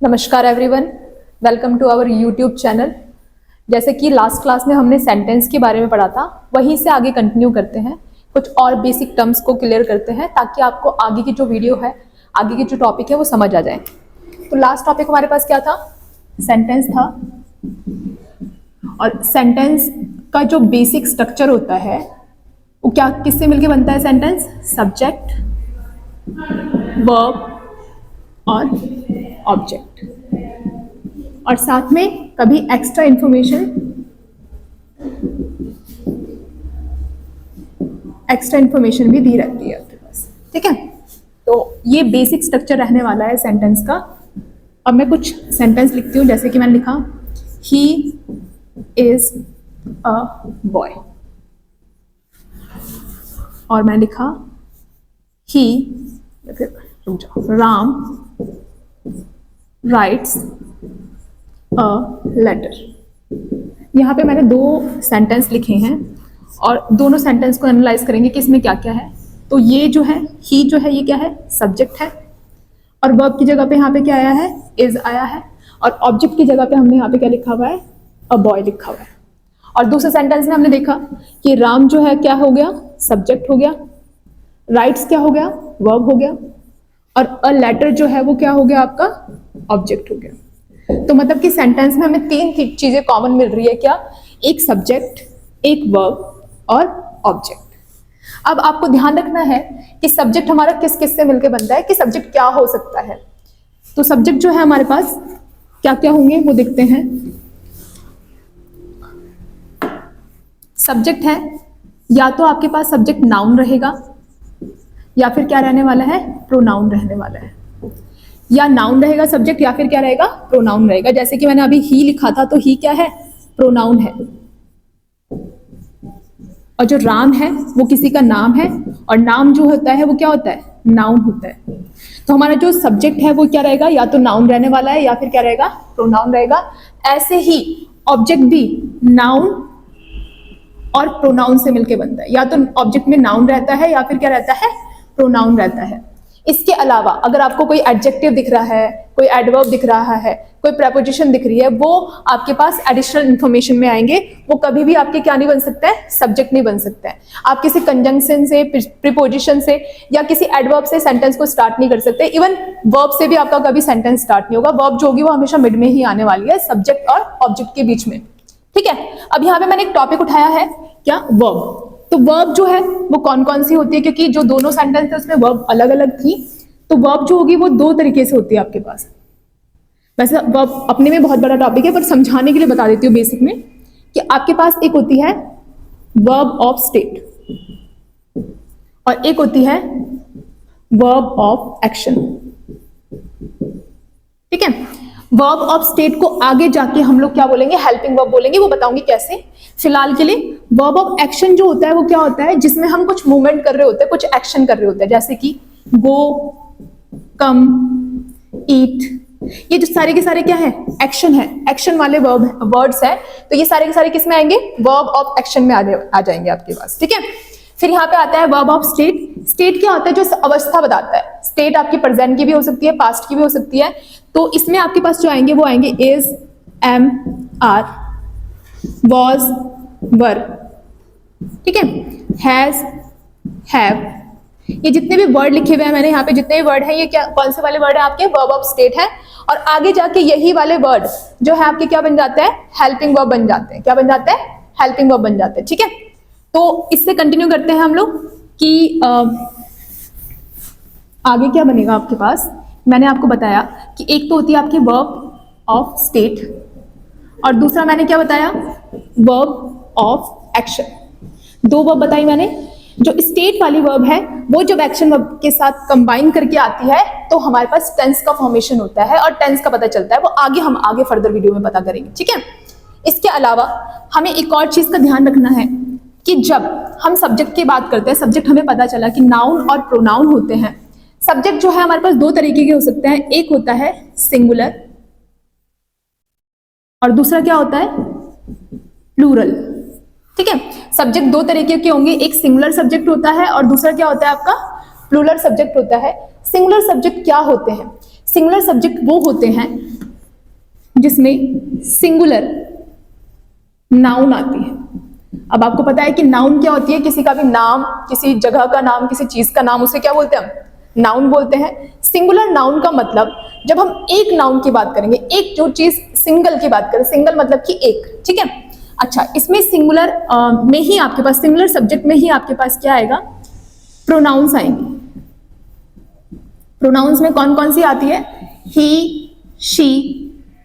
नमस्कार everyone, welcome to our YouTube channel. जैसे कि लास्ट क्लास में हमने सेंटेंस के बारे में पढ़ा था, वहीं से आगे कंटिन्यू करते हैं। कुछ और बेसिक टर्म्स को क्लियर करते हैं ताकि आपको आगे की जो वीडियो है, आगे की जो टॉपिक है वो समझ आ जाए। तो लास्ट टॉपिक हमारे पास क्या था? सेंटेंस था। और सेंटेंस का जो बेसिक स्ट्रक्चर होता है वो क्या किससे मिलके बनता है? सेंटेंस सब्जेक्ट, वर्ब और ऑब्जेक्ट, और साथ में कभी एक्स्ट्रा इंफॉर्मेशन भी दी रहती है आपके पास। ठीक है, तो ये बेसिक स्ट्रक्चर रहने वाला है सेंटेंस का। अब मैं कुछ सेंटेंस लिखती हूँ, जैसे कि मैंने लिखा ही इज अ बॉय, और मैं लिखा ही, या फिर रुक जाओ, राम राइट्स अ लेटर। यहाँ पे मैंने दो सेंटेंस लिखे हैं और दोनों सेंटेंस को एनालाइज करेंगे कि इसमें क्या क्या है। तो ये जो है ही जो है ये क्या है? सब्जेक्ट है, और वर्ब की जगह पे यहाँ पे क्या आया है? इज आया है, और ऑब्जेक्ट की जगह पे हमने यहाँ पे क्या लिखा हुआ है? अ बॉय लिखा हुआ है। और दूसरे सेंटेंस में हमने देखा कि राम जो है क्या हो गया? सब्जेक्ट हो गया, राइट्स क्या हो गया? वर्ब हो गया, और अ लेटर जो है वो क्या हो गया आपका? ऑब्जेक्ट हो गया। तो मतलब कि सेंटेंस में हमें तीन चीजें कॉमन मिल रही है। क्या? एक सब्जेक्ट, एक वर्ब और ऑब्जेक्ट। अब आपको ध्यान रखना है कि सब्जेक्ट हमारा किस किस से मिलकर बनता है, कि सब्जेक्ट क्या हो सकता है। तो सब्जेक्ट जो है हमारे पास क्या क्या होंगे वो देखते हैं। सब्जेक्ट है, या तो आपके पास सब्जेक्ट नाउन रहेगा, या फिर क्या रहने वाला है? प्रोनाउन रहने वाला है। या नाउन रहेगा सब्जेक्ट, या फिर क्या रहेगा? प्रोनाउन रहेगा। जैसे कि मैंने अभी ही लिखा था, तो ही क्या है? प्रोनाउन है। और जो राम है वो किसी का नाम है, और नाम जो होता है वो क्या होता है? नाउन होता है। तो हमारा जो सब्जेक्ट है वो क्या रहेगा? या तो नाउन रहने वाला है, या फिर क्या रहेगा? प्रोनाउन रहेगा। ऐसे ही ऑब्जेक्ट भी नाउन और प्रोनाउन से मिलकर बनता है। या तो ऑब्जेक्ट में नाउन रहता है, या फिर क्या रहता है? प्रोनाउन रहता है। इसके अलावा अगर आपको कोई एडजेक्टिव दिख रहा है, कोई एडवर्ब दिख रहा है, कोई प्रेपोजिशन दिख रही है, वो आपके पास एडिशनल इंफॉर्मेशन में आएंगे। वो कभी भी आपके क्या नहीं बन सकता है? सब्जेक्ट नहीं बन सकता है। आप किसी कंजंक्शन से, प्रीपोजिशन से, या किसी एडवर्ब से सेंटेंस को स्टार्ट नहीं कर सकते। इवन वर्ब से भी आपका कभी सेंटेंस स्टार्ट नहीं होगा। वर्ब जो होगी वो हमेशा मिड में ही आने वाली है, सब्जेक्ट और ऑब्जेक्ट के बीच में। ठीक है, अब यहाँ पे मैंने एक टॉपिक उठाया है, क्या? वर्ब। तो वर्ब जो है वो कौन कौन सी होती है, क्योंकि जो दोनों सेंटेंस थे उसमें वर्ब अलग अलग थी। तो वर्ब जो होगी वो दो तरीके से होती है आपके पास। वैसे वर्ब अपने में बहुत बड़ा टॉपिक है, पर समझाने के लिए बता देती हूँ बेसिक में, कि आपके पास एक होती है वर्ब ऑफ स्टेट, और एक होती है वर्ब ऑफ एक्शन। ठीक है, वर्ब ऑफ स्टेट को आगे जाके हम लोग क्या बोलेंगे? हेल्पिंग वर्ब बोलेंगे, वो बताऊंगी कैसे। फिलहाल के लिए वर्ब ऑफ एक्शन जो होता है वो क्या होता है? जिसमें हम कुछ मूवमेंट कर रहे होते हैं, कुछ एक्शन कर रहे होते हैं, जैसे कि गो, कम, ईट। ये जो सारे के सारे क्या है? एक्शन है, एक्शन वाले वर्ड्स है। तो ये सारे के सारे किस में आएंगे? वर्ब ऑफ एक्शन में आ जाएंगे आपके पास। ठीक है, फिर यहाँ पे आता है वर्ब ऑफ स्टेट। स्टेट क्या होता है? जो अवस्था बताता है। स्टेट आपकी प्रेजेंट की भी हो सकती है, पास्ट की भी हो सकती है। तो इसमें आपके पास जो आएंगे वो आएंगे इज, एम, आर, वॉज, वर। ठीक है, हैज, हैव। ये जितने भी वर्ड लिखे हुए हैं मैंने यहाँ पे, जितने भी वर्ड हैं, ये क्या कौन से वाले वर्ड है? आपके वर्ब ऑफ स्टेट है। और आगे जाके यही वाले वर्ड जो है आपके क्या बन जाते हैं? हेल्पिंग वर्ब बन जाते हैं। क्या बन जाते हैं? हेल्पिंग वर्ब बन जाते हैं। ठीक है, तो इससे कंटिन्यू करते हैं हम लोग कि आगे क्या बनेगा आपके पास। मैंने आपको बताया कि एक तो होती है आपकी वर्ब ऑफ स्टेट, और दूसरा मैंने क्या बताया? Verb of action. दो वर्ब बताई मैंने। जो स्टेट वाली वर्ब है वो जब एक्शन वर्ब के साथ कंबाइन करके आती है तो हमारे पास टेंस का फॉर्मेशन होता है, और टेंस का पता चलता है। वो हम आगे फर्दर वीडियो में पता करेंगे। ठीक है, इसके अलावा हमें एक और चीज का ध्यान रखना है कि जब हम सब्जेक्ट की बात करते हैं, सब्जेक्ट हमें पता चला कि नाउन और प्रोनाउन होते हैं। सब्जेक्ट जो है हमारे पास दो तरीके के हो सकते हैं। एक होता है सिंगुलर, और दूसरा क्या होता है? प्लूरल। ठीक है, सब्जेक्ट दो तरीके के होंगे, एक सिंगुलर सब्जेक्ट होता है और दूसरा क्या होता है आपका? प्लूरल सब्जेक्ट होता है। सिंगुलर सब्जेक्ट क्या होते हैं? सिंगुलर सब्जेक्ट वो होते हैं जिसमें सिंगुलर नाउन आती है। अब आपको पता है कि नाउन क्या होती है, किसी का भी नाम, किसी जगह का नाम, किसी चीज का नाम, उसे क्या बोलते हैं हम, नाउन बोलते हैं। सिंगुलर नाउन का मतलब जब हम एक नाउन की बात करेंगे, एक जो चीज सिंगल की बात करें, सिंगल मतलब कि एक, ठीक है। अच्छा, इसमें सिंगुलर में ही आपके पास, सिंगुलर सब्जेक्ट में ही आपके पास क्या आएगा, प्रोनाउंस आएंगे। प्रोनाउंस में कौन कौन सी आती है, he, she,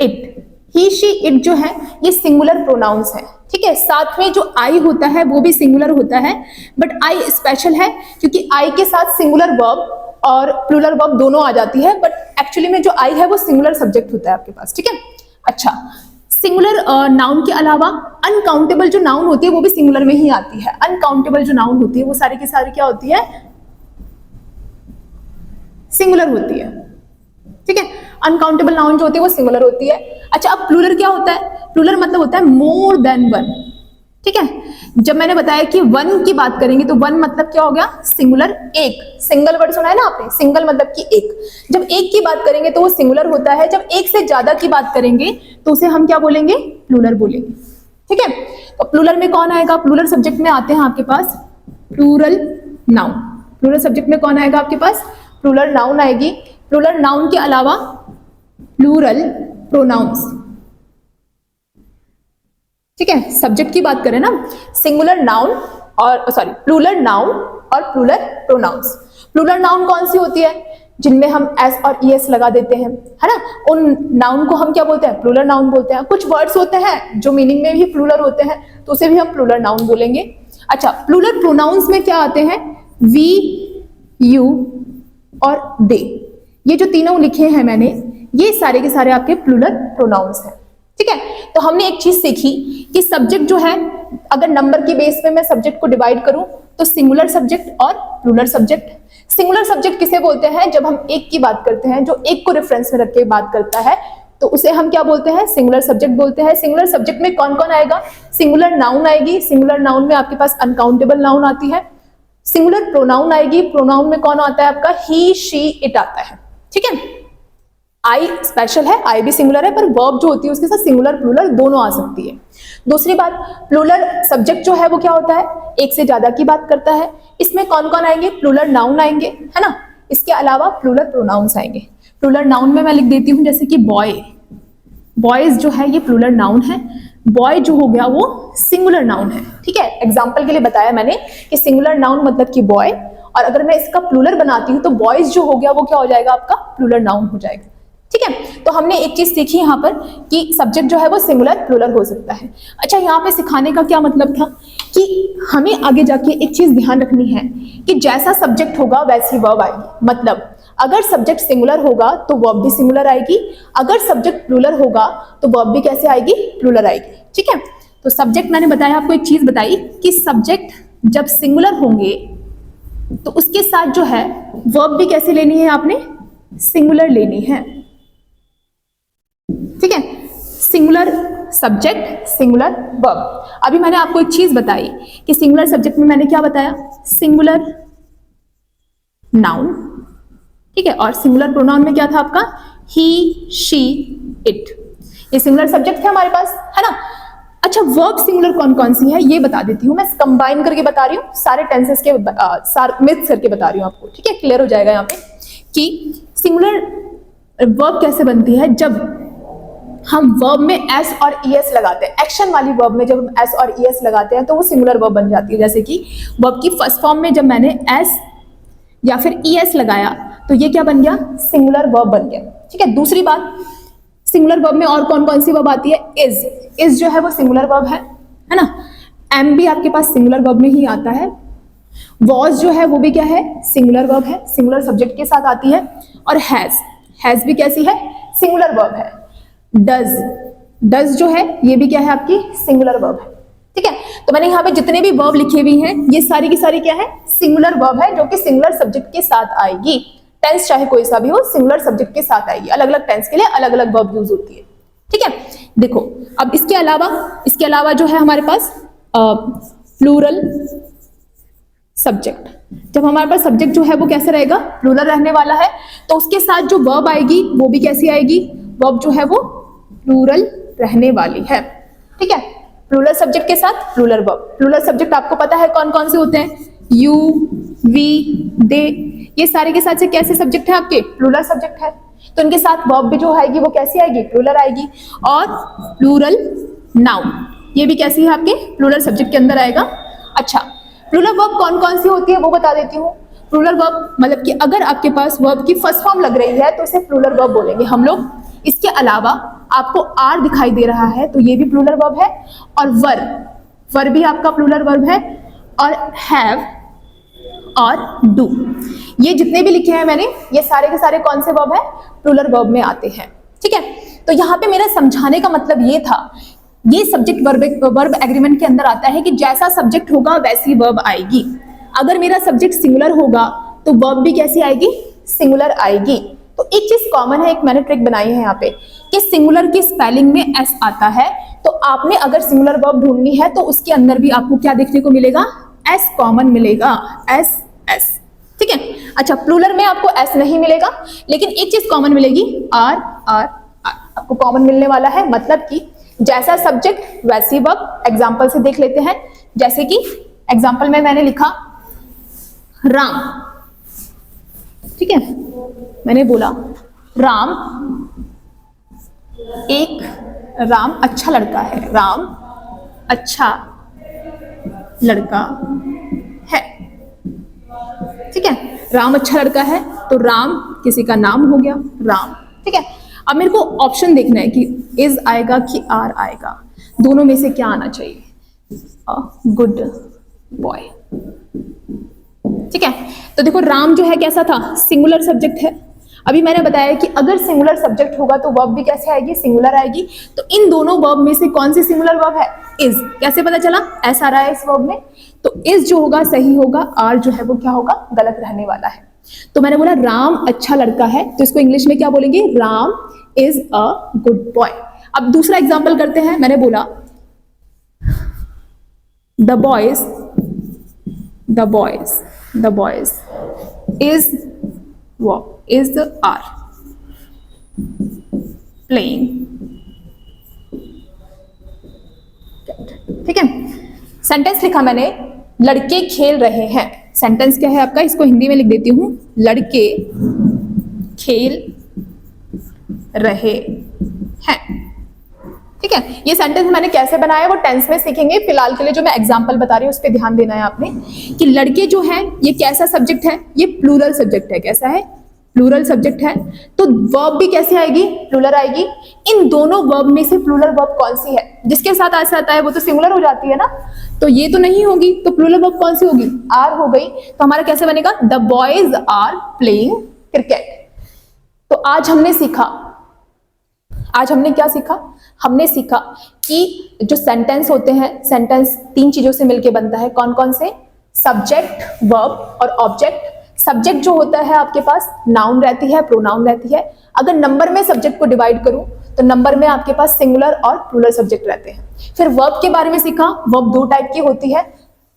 it. He, she, it जो है ये सिंगुलर प्रोनाउंस है, ठीक है। साथ में जो आई होता है वो भी सिंगुलर होता है, बट आई स्पेशल है क्योंकि आई के साथ सिंगुलर वर्ब और प्लूरल वर्ब दोनों आ जाती है, बट एक्चुअली में जो आई है वो सिंगुलर सब्जेक्ट होता है आपके पास, ठीक है। अच्छा, सिंगुलर नाउन के अलावा अनकाउंटेबल जो नाउन होती है वो भी सिंगुलर में ही आती है। अनकाउंटेबल जो नाउन होती है वो सारी की सारी क्या होती है, सिंगुलर होती है, ठीक है। अनकाउंटेबल नाउन जो होती है वो सिंगुलर होती है। अच्छा, अब प्लूरल क्या होता है, प्लूरल मतलब होता है मोर देन वन, ठीक है। जब मैंने बताया कि वन की बात करेंगे तो वन मतलब क्या हो गया, सिंगुलर, एक। सिंगल वर्ड सुना है ना आपने, सिंगल मतलब कि एक। जब एक की बात करेंगे तो वो सिंगुलर होता है, जब एक से ज्यादा की बात करेंगे तो उसे हम क्या बोलेंगे, प्लूरल बोलेंगे, ठीक है। तो प्लूरल में कौन आएगा, प्लूरल सब्जेक्ट में आते हैं आपके पास प्लूरल नाउन। प्लूरल सब्जेक्ट में कौन आएगा आपके पास, प्लूरल नाउन आएगी। प्लूरल नाउन के अलावा प्लूरल प्रोनाउंस, ठीक है। सब्जेक्ट की बात करें ना, सिंगुलर नाउन और सॉरी प्लूरल नाउन और प्लूरल प्रोनाउंस। प्लूरल नाउन कौन सी होती है, जिनमें हम एस और ईएस लगा देते हैं, है ना, उन नाउन को हम क्या बोलते हैं, प्लूरल नाउन बोलते हैं। कुछ वर्ड्स होते हैं जो मीनिंग में भी प्लूरल होते हैं तो उसे भी हम प्लूरल नाउन बोलेंगे। अच्छा, प्लूरल प्रोनाउंस में क्या आते हैं, वी, यू और दे। ये जो तीनों लिखे हैं मैंने, ये सारे के सारे आपके प्लूरल प्रोनाउंस हैं, ठीक है। तो हमने एक चीज सीखी कि सब्जेक्ट जो है, अगर नंबर की बेस पे मैं सब्जेक्ट को डिवाइड करूं तो सिंगुलर सब्जेक्ट और प्लूरल सब्जेक्ट। सिंगुलर सब्जेक्ट किसे बोलते हैं, जब हम एक की बात करते हैं, जो एक को रेफरेंस में रख के बात करता है तो उसे हम क्या बोलते हैं, सिंगुलर सब्जेक्ट बोलते हैं। सिंगुलर सब्जेक्ट में कौन कौन आएगा, सिंगुलर नाउन आएगी। सिंगुलर नाउन में आपके पास अनकाउंटेबल नाउन आती है। सिंगुलर प्रोनाउन आएगी। प्रोनाउन में कौन आता है आपका, ही, शी, इट आता है, ठीक है। आई स्पेशल है, आई भी सिंगुलर है, पर वर्ब जो होती है उसके साथ सिंगुलर प्लूरल दोनों आ सकती है। दूसरी बात, प्लूरल सब्जेक्ट जो है वो क्या होता है, एक से ज्यादा की बात करता है। इसमें कौन कौन आएंगे, प्लूरल नाउन आएंगे, है ना। इसके अलावा प्लूरल प्रोनाउंस आएंगे। प्लूरल नाउन में मैं लिख देती हूँ जैसे कि बॉय, बॉयज जो है ये प्लूरल नाउन है। बॉय जो हो गया वो सिंगुलर नाउन है, ठीक है। एग्जाम्पल के लिए बताया मैंने कि सिंगुलर नाउन मतलब कि बॉय, और अगर मैं इसका प्लूरल बनाती हूँ तो बॉयज जो हो गया वो क्या हो जाएगा आपका, प्लूरल नाउन हो जाएगा, ठीक है। तो हमने एक चीज सीखी यहाँ पर कि सब्जेक्ट जो है वो सिंगुलर प्लूरल हो सकता है। अच्छा, यहाँ पे सिखाने का क्या मतलब था कि हमें आगे जाके एक चीज ध्यान रखनी है कि जैसा सब्जेक्ट होगा वैसी वर्ब आएगी। मतलब अगर सब्जेक्ट सिंगुलर होगा तो वर्ब भी सिंगुलर आएगी, अगर सब्जेक्ट प्लूरल होगा तो वर्ब भी कैसे आएगी, प्लूरल आएगी, ठीक है। तो सब्जेक्ट मैंने बताया, आपको एक चीज बताई कि सब्जेक्ट जब सिंगुलर होंगे तो उसके साथ जो है वर्ब भी कैसे लेनी है आपने, सिंगुलर लेनी है, ठीक है। Singular subject, singular verb. अभी मैंने आपको एक चीज बताई कि सिंगुलर सब्जेक्ट में मैंने क्या बताया, सिंगुलर नाउन, ठीक है। और सिंगुलर प्रोनाउन में क्या था आपका, ही, शी, इट। ये सिंगुलर सब्जेक्ट है हमारे पास, है ना। अच्छा, वर्ब सिंगुलर कौन कौन सी है ये बता देती हूँ मैं, कंबाइन करके बता रही हूँ, सारे टेंसेस के मिक्स करके बता रही हूँ आपको, ठीक है। क्लियर हो जाएगा यहाँ पे कि सिंगुलर वर्ब कैसे बनती है। जब हम वर्ब में एस और ईएस लगाते हैं, एक्शन वाली वर्ब में जब हम एस और ईएस लगाते हैं तो वो सिंगुलर वर्ब बन जाती है। जैसे कि वर्ब की फर्स्ट फॉर्म में जब मैंने एस या फिर ईएस लगाया तो ये क्या बन गया, सिंगुलर वर्ब बन गया, ठीक है। दूसरी बात, सिंगुलर वर्ब में और कौन कौन सी वर्ब आती है, इज जो है वो सिंगुलर वर्ब है ना। एम भी आपके पास सिंगुलर वर्ब में ही आता है। वॉज जो है वो भी क्या है, सिंगुलर वर्ब है, सिंगुलर सब्जेक्ट के साथ आती है। और हैज भी कैसी है, सिंगुलर वर्ब है। डज जो है ये भी क्या है आपकी, सिंगुलर वर्ब है, ठीक है। तो मैंने यहाँ पे जितने भी वर्ब लिखे हुए हैं ये सारी की सारी क्या है, सिंगुलर वर्ब है, जो कि सिंगुलर सब्जेक्ट के साथ आएगी। टेंस चाहे कोई सा भी हो, सिंगुलर सब्जेक्ट के साथ आएगी। अलग अलग टेंस के लिए अलग अलग वर्ब यूज होती है, ठीक है। देखो अब इसके अलावा जो है हमारे पास प्लूरल सब्जेक्ट। जब हमारे पास सब्जेक्ट जो है वो कैसे रहेगा, प्लूरल रहने वाला है, तो उसके साथ जो वर्ब आएगी वो भी कैसी आएगी, वर्ब जो है वो प्लूरल रहने वाली है। ठीक है, प्लूरल सब्जेक्ट के साथ प्लूरल वर्ब। प्लूरल सब्जेक्ट आपको पता है कौन कौन से होते हैं, यू, वी, दे, ये सारे के साथ से कैसे सब्जेक्ट है आपके, प्लूरल सब्जेक्ट है। तो इनके साथ वर्ब भी जो आएगी वो कैसी आएगी, प्लूरल आएगी। और प्लूरल नाउन, ये भी कैसी है आपके, प्लूरल सब्जेक्ट के अंदर आएगा। अच्छा, प्लूरल वर्ब कौन कौन सी होती है वो बता देती हूँ। प्लूरल वर्ब मतलब कि अगर आपके पास वर्ब की फर्स्ट फॉर्म लग रही है तो इसे प्लूरल वर्ब बोलेंगे हम लोग। इसके अलावा आपको आर दिखाई दे रहा है तो ये भी प्लूरल वर्ब है। और वर भी आपका प्लूरल वर्ब है। और हैव और डू, ये जितने भी लिखे हैं मैंने, ये सारे के सारे कौन से वर्ब है, प्लूरल वर्ब में आते हैं। ठीक है, तो यहाँ पे मेरा समझाने का मतलब ये था, ये सब्जेक्ट वर्ब एग्रीमेंट के अंदर आता है कि जैसा सब्जेक्ट होगा वैसी वर्ब आएगी। अगर मेरा सब्जेक्ट सिंगुलर होगा तो वर्ब भी कैसी आएगी, सिंगुलर आएगी। तो एक चीज कॉमन है, एक मैंने ट्रिक बनाई है यहाँ पे कि सिंगुलर की स्पेलिंग में एस आता है, तो आपने अगर सिंगुलर वर्ब ढूंढनी है तो उसके अंदर भी आपको क्या देखने को मिलेगा, एस कॉमन मिलेगा, एस एस। ठीक है, अच्छा प्लूरल में आपको एस नहीं मिलेगा, लेकिन एक चीज कॉमन मिलेगी, आर आर आर आपको कॉमन मिलने वाला है। मतलब कि जैसा सब्जेक्ट वैसी वर्ब। एग्जाम्पल से देख लेते हैं, जैसे कि एग्जाम्पल में मैंने लिखा राम। ठीक है, मैंने बोला राम अच्छा लड़का है, राम अच्छा लड़का है। ठीक है, राम अच्छा लड़का है तो राम किसी का नाम हो गया, राम। ठीक है, अब मेरे को ऑप्शन देखना है कि इज आएगा कि आर आएगा, दोनों में से क्या आना चाहिए, गुड बॉय। ठीक है, तो देखो राम जो है कैसा था, सिंगुलर सब्जेक्ट है। अभी मैंने बताया कि अगर सिंगुलर सब्जेक्ट होगा तो वर्ब भी कैसे आएगी, सिंगुलर आएगी। तो इन दोनों वर्ब में से कौन सी सिंगुलर वर्ब है, इज। कैसे पता चला, ऐसा रहा है इस वर्ब में, तो इज जो होगा सही होगा, आर जो है वो क्या होगा, गलत रहने वाला है। तो मैंने बोला राम अच्छा लड़का है, तो इसको इंग्लिश में क्या बोलेंगे, Ram is a good boy. अब दूसरा एग्जाम्पल करते हैं, मैंने बोला the boys is are playing। ठीक है, सेंटेंस लिखा मैंने, लड़के खेल रहे हैं। सेंटेंस क्या है आपका, इसको हिंदी में लिख देती हूं, लड़के खेल रहे हैं। ठीक है, ये सेंटेंस मैंने कैसे बनाया वो टेंस में सीखेंगे। फिलहाल के लिए जो मैं एग्जांपल बता रही हूँ उस पर ध्यान देना है आपने कि लड़के जो है ये कैसा सब्जेक्ट है, ये प्लूरल सब्जेक्ट है। कैसा है, प्लूरल सब्जेक्ट है, तो वर्ब भी कैसी आएगी, प्लूरल आएगी। इन दोनों वर्ब में से प्लूरल वर्ब कौन सी है, जिसके साथ ऐसा आता है वो तो सिंगुलर हो जाती है ना, तो ये तो नहीं होगी, तो प्लूरल वर्ब कौन सी होगी, आर हो गई। तो हमारा कैसे बनेगा, the boys are playing cricket. तो आज हमने क्या सीखा, हमने सीखा कि जो सेंटेंस होते हैं, सेंटेंस तीन चीजों से मिलकर बनता है। कौन कौन से, सब्जेक्ट, वर्ब और ऑब्जेक्ट। सब्जेक्ट जो होता है आपके पास नाउन रहती है, प्रोनाउन रहती है। अगर नंबर में सब्जेक्ट को डिवाइड करूं तो नंबर में आपके पास सिंगुलर और प्लूरल सब्जेक्ट रहते हैं। फिर वर्ब के बारे में सीखा, वर्ब दो टाइप की होती है,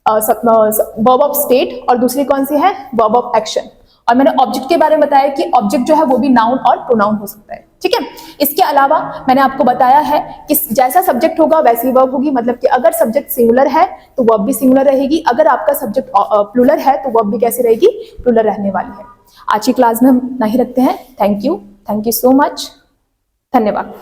वर्ब ऑफ स्टेट और दूसरी कौन सी है, वर्ब ऑफ एक्शन। और मैंने ऑब्जेक्ट के बारे में बताया कि ऑब्जेक्ट जो है वो भी नाउन और प्रोनाउन हो सकता है। ठीक है, इसके अलावा मैंने आपको बताया है कि जैसा सब्जेक्ट होगा वैसी वर्ब होगी। मतलब कि अगर सब्जेक्ट सिंगुलर है तो वर्ब भी सिंगुलर रहेगी, अगर आपका सब्जेक्ट प्लूरल है तो वर्ब भी कैसे रहेगी, प्लूरल रहने वाली है। आज की क्लास में हम नहीं रखते हैं। थैंक यू सो मच, धन्यवाद।